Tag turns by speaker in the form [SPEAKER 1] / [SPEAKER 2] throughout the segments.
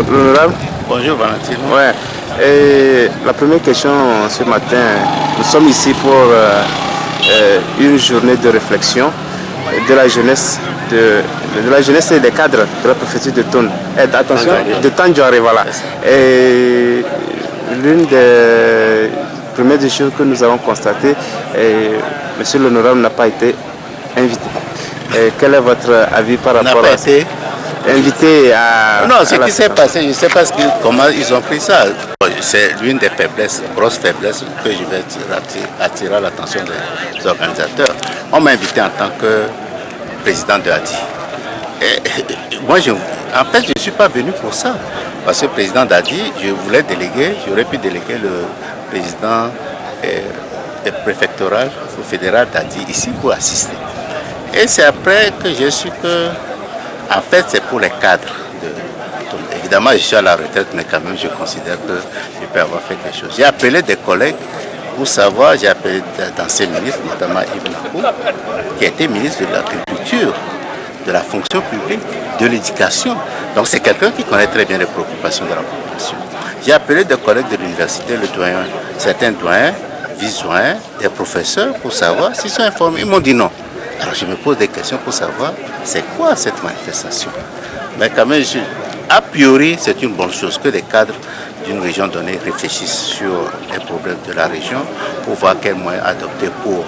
[SPEAKER 1] l'honorable.
[SPEAKER 2] Bonjour Valentine.
[SPEAKER 1] Ouais. Et la première question ce matin, nous sommes ici pour une journée de réflexion de la jeunesse, de la jeunesse et des cadres de la préfecture de Tone. Attention, de Tandjouaré, voilà. Et l'une des premières des choses que nous avons constatées, monsieur l'honorable n'a pas été invité. Et quel est votre avis par rapport à ça? Invité à...
[SPEAKER 2] Non, ce qui s'est passé, je ne sais pas comment ils ont pris ça. C'est l'une des faiblesses, grosses faiblesses que je vais attirer l'attention des organisateurs. On m'a invité en tant que président de ADI. Moi, en fait, je ne suis pas venu pour ça. Parce que président d'ADI, je voulais déléguer, j'aurais pu déléguer le président préfectoral ou fédéral d'ADI ici pour assister. Et c'est après que j'ai su que, en fait, c'est pour les cadres. Évidemment, je suis à la retraite, mais quand même, je considère que je peux avoir fait quelque chose. J'ai appelé des collègues pour savoir, j'ai appelé d'anciens ministres, notamment Yves Nakou, qui était ministre de l'Agriculture, de la fonction publique, de l'éducation. Donc, c'est quelqu'un qui connaît très bien les préoccupations de la population. J'ai appelé des collègues de l'université, le doyen, certains doyens, vice-doyens, des professeurs, pour savoir s'ils sont informés. Ils m'ont dit non. Alors je me pose des questions pour savoir c'est quoi cette manifestation. Mais quand même, a priori, c'est une bonne chose que les cadres d'une région donnée réfléchissent sur les problèmes de la région pour voir quels moyens adopter pour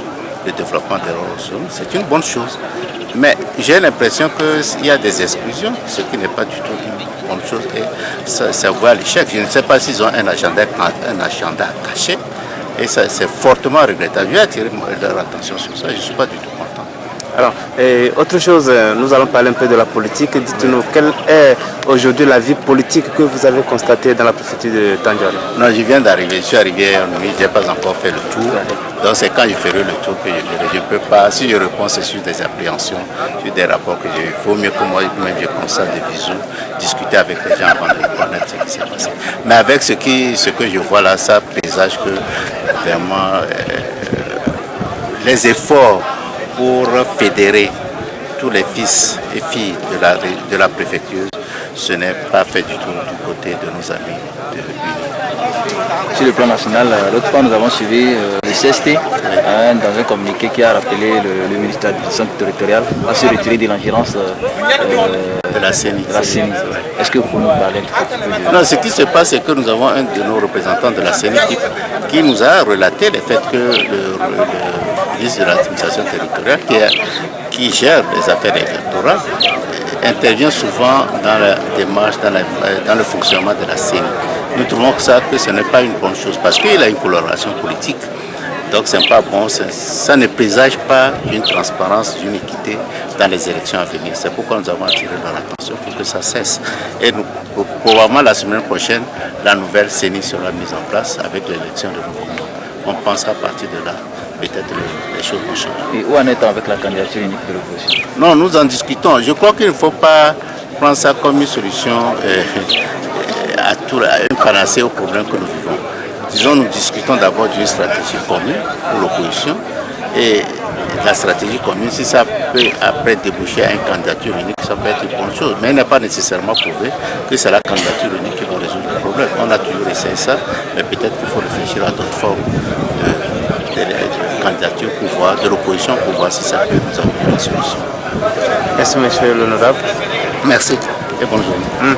[SPEAKER 2] le développement des ressources. C'est une bonne chose. Mais j'ai l'impression qu'il y a des exclusions, ce qui n'est pas du tout une bonne chose. Et ça voit l'échec. Je ne sais pas s'ils ont un agenda caché. Et ça, c'est fortement regrettable. Je vais attirer leur attention sur ça. Je ne suis pas du tout content.
[SPEAKER 1] Alors, autre chose, nous allons parler un peu de la politique. Dites-nous, quelle est aujourd'hui la vie politique que vous avez constatée dans la préfecture de Tandjouaré?
[SPEAKER 2] Non, je viens d'arriver. Je suis arrivé en nuit, je n'ai pas encore fait le tour. Donc c'est quand je ferai le tour que je verrai. Je ne peux pas, si je réponds, c'est sur des appréhensions, sur des rapports que j'ai eu. Il faut mieux que moi-même je constate des bisous, discuter avec les gens avant de connaître ce qui s'est passé. Mais avec ce que je vois là, ça présage que vraiment les efforts pour fédérer tous les fils et filles de la préfecture, ce n'est pas fait du tout du côté de nos amis de l'UNI.
[SPEAKER 3] Sur le plan national, l'autre fois nous avons suivi le CST dans un communiqué qui a rappelé le ministère de l'administration territoriale à se retirer de l'ingérence
[SPEAKER 2] de la CENI.
[SPEAKER 3] Est-ce que vous pouvez nous parler un petit peu de...
[SPEAKER 2] Non, ce qui se passe, c'est que nous avons un de nos représentants de la CENI qui nous a relaté le fait que le ministre de l'administration territoriale qui gère les affaires électorales intervient souvent dans la démarche, dans le fonctionnement de la CENI. Nous trouvons que ce n'est pas une bonne chose parce qu'il a une coloration politique. Donc ce n'est pas bon, ça ne présage pas d'une transparence, d'une équité dans les élections à venir. C'est pourquoi nous avons attiré leur attention pour que ça cesse. Et probablement la semaine prochaine, la nouvelle CENI sera mise en place avec l'élection de nos communes. On pensera à partir de là, peut-être les choses vont changer.
[SPEAKER 3] Et où en est-on avec la candidature unique de l'opposition?
[SPEAKER 2] Non, nous en discutons. Je crois qu'il ne faut pas prendre ça comme une solution une panacée aux problèmes que nous vivons. Disons, nous discutons d'abord d'une stratégie commune pour l'opposition et la stratégie commune, si ça peut après déboucher à une candidature unique, ça peut être une bonne chose. Mais il n'est pas nécessairement prouvé que c'est la candidature unique qui va résoudre le problème. On a toujours essayé ça, mais peut-être qu'il faut réfléchir à d'autres formes de candidature pour voir, de l'opposition pour voir si ça peut nous amener la solution.
[SPEAKER 1] Merci, monsieur l'honorable.
[SPEAKER 2] Merci et bonne journée.